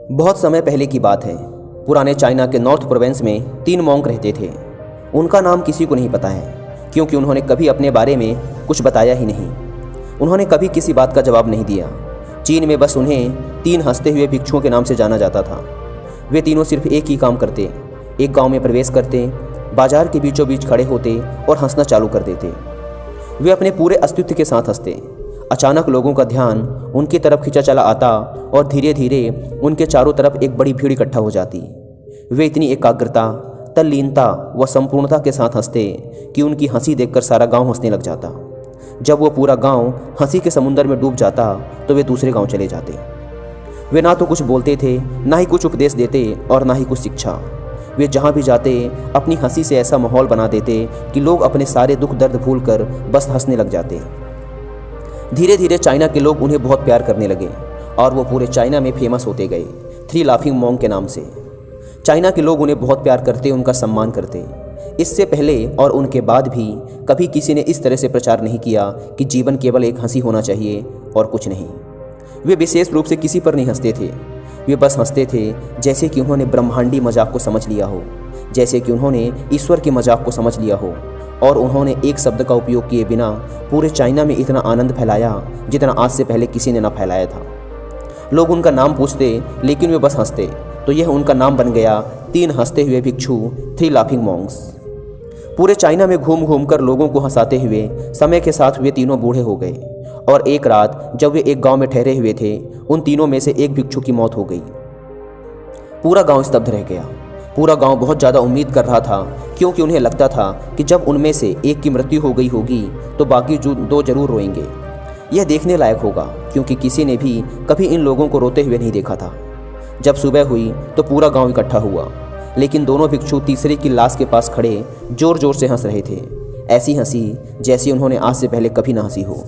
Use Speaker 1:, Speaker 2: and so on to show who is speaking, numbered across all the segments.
Speaker 1: बहुत समय पहले की बात है। पुराने चाइना के नॉर्थ प्रोविंस में 3 मॉन्क रहते थे। उनका नाम किसी को नहीं पता है, क्योंकि उन्होंने कभी अपने बारे में कुछ बताया ही नहीं। उन्होंने कभी किसी बात का जवाब नहीं दिया। चीन में बस उन्हें 3 हंसते हुए भिक्षुओं के नाम से जाना जाता था। वे तीनों सिर्फ एक ही काम करते, एक गांव में प्रवेश करते, बाजार के बीचों बीच खड़े होते और हंसना चालू कर देते। वे अपने पूरे अस्तित्व के साथ हंसते। अचानक लोगों का ध्यान उनकी तरफ खींचा चला आता और धीरे धीरे उनके चारों तरफ एक बड़ी भीड़ इकट्ठा हो जाती। वे इतनी एकाग्रता, तल्लीनता व संपूर्णता के साथ हंसते कि उनकी हंसी देखकर सारा गांव हंसने लग जाता। जब वो पूरा गांव हंसी के समुंदर में डूब जाता तो वे दूसरे गांव चले जाते। वे ना तो कुछ बोलते थे, ना ही कुछ उपदेश देते और ना ही कुछ शिक्षा। वे जहाँ भी जाते अपनी हंसी से ऐसा माहौल बना देते कि लोग अपने सारे दुख दर्द भूलकर बस हंसने लग जाते। धीरे धीरे चाइना के लोग उन्हें बहुत प्यार करने लगे और वो पूरे चाइना में फेमस होते गए 3 लाफिंग मॉन्क के नाम से। चाइना के लोग उन्हें बहुत प्यार करते, उनका सम्मान करते। इससे पहले और उनके बाद भी कभी किसी ने इस तरह से प्रचार नहीं किया कि जीवन केवल एक हंसी होना चाहिए और कुछ नहीं। वे विशेष रूप से किसी पर नहीं हंसते थे। वे बस हंसते थे जैसे कि उन्होंने ब्रह्मांडी मजाक को समझ लिया हो, जैसे कि उन्होंने ईश्वर के मजाक को समझ लिया हो, और उन्होंने एक शब्द का उपयोग किए बिना पूरे चाइना में इतना आनंद फैलाया जितना आज से पहले किसी ने ना फैलाया था। लोग उनका नाम पूछते लेकिन वे बस हंसते, तो यह उनका नाम बन गया 3 हंसते हुए भिक्षु, 3 लाफिंग मॉन्क्स। पूरे चाइना में घूम घूम कर लोगों को हंसाते हुए समय के साथ वे तीनों बूढ़े हो गए और एक रात जब वे एक गांव में ठहरे हुए थे, उन तीनों में से एक भिक्षु की मौत हो गई। पूरा गांव स्तब्ध रह गया। पूरा गांव बहुत ज़्यादा उम्मीद कर रहा था, क्योंकि उन्हें लगता था कि जब उनमें से एक की मृत्यु हो गई होगी तो बाकी जो 2 जरूर रोएंगे। यह देखने लायक होगा, क्योंकि किसी ने भी कभी इन लोगों को रोते हुए नहीं देखा था। जब सुबह हुई तो पूरा गांव इकट्ठा हुआ, लेकिन दोनों भिक्षु तीसरे की लाश के पास खड़े जोर जोर से हंस रहे थे। ऐसी हंसी जैसी उन्होंने आज से पहले कभी ना हंसी हो।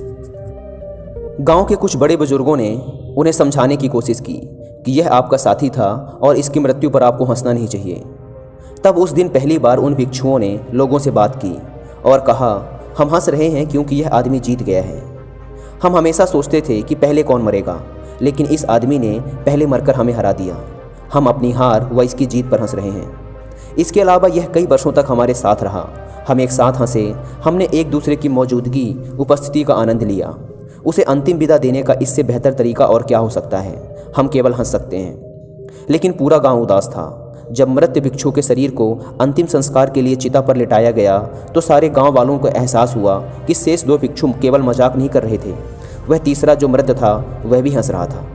Speaker 1: गांव के कुछ बड़े बुजुर्गों ने उन्हें समझाने की कोशिश की कि यह आपका साथी था और इसकी मृत्यु पर आपको हंसना नहीं चाहिए। तब उस दिन पहली बार उन भिक्षुओं ने लोगों से बात की और कहा, हम हंस रहे हैं क्योंकि यह आदमी जीत गया है। हम हमेशा सोचते थे कि पहले कौन मरेगा, लेकिन इस आदमी ने पहले मरकर हमें हरा दिया। हम अपनी हार व इसकी जीत पर हंस रहे हैं। इसके अलावा यह कई वर्षों तक हमारे साथ रहा। हम एक साथ हंसे, हमने एक दूसरे की मौजूदगी, उपस्थिति का आनंद लिया। उसे अंतिम विदा देने का इससे बेहतर तरीका और क्या हो सकता है। हम केवल हंस सकते हैं। लेकिन पूरा गांव उदास था। जब मृत भिक्षु के शरीर को अंतिम संस्कार के लिए चिता पर लिटाया गया तो सारे गांव वालों को एहसास हुआ कि शेष 2 भिक्षु केवल मजाक नहीं कर रहे थे, वह तीसरा जो मृत था वह भी हंस रहा था।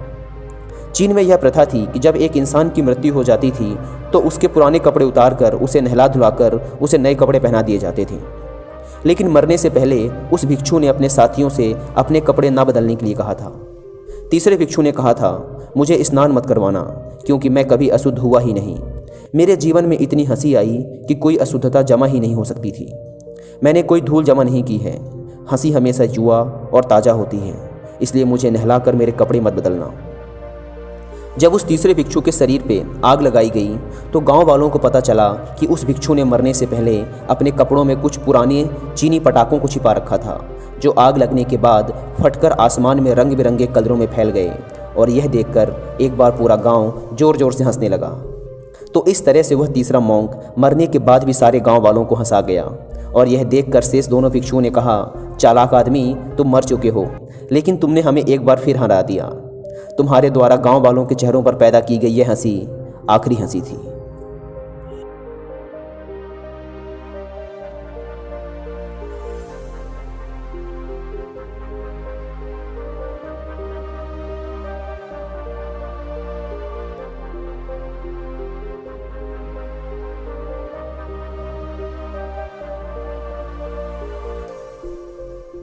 Speaker 1: चीन में यह प्रथा थी कि जब एक इंसान की मृत्यु हो जाती थी तो उसके पुराने कपड़े उतारकर उसे नहला धुलाकर उसे नए कपड़े पहना दिए जाते थे। लेकिन मरने से पहले उस भिक्षु ने अपने साथियों से अपने कपड़े ना बदलने के लिए कहा था। तीसरे भिक्षु ने कहा था, मुझे स्नान मत करवाना, क्योंकि मैं कभी अशुद्ध हुआ ही नहीं। मेरे जीवन में इतनी हंसी आई कि कोई अशुद्धता जमा ही नहीं हो सकती थी। मैंने कोई धूल जमा नहीं की है। हंसी हमेशा युवा और ताज़ा होती है, इसलिए मुझे नहलाकर मेरे कपड़े मत बदलना। जब उस तीसरे भिक्षु के शरीर पे आग लगाई गई तो गांव वालों को पता चला कि उस भिक्षु ने मरने से पहले अपने कपड़ों में कुछ पुराने चीनी पटाखों को छिपा रखा था, जो आग लगने के बाद फटकर आसमान में रंग बिरंगे कलरों में फैल गए। और यह देखकर एक बार पूरा गांव जोर जोर से हंसने लगा। तो इस तरह से वह तीसरा मॉन्क मरने के बाद भी सारे गांव वालों को हंसा गया। और यह देखकर शेष दोनों भिक्षुओं ने कहा, चालाक आदमी, तुम मर चुके हो, लेकिन तुमने हमें एक बार फिर हरा दिया। तुम्हारे द्वारा गांव वालों के चेहरों पर पैदा की गई यह हंसी आखिरी हंसी थी।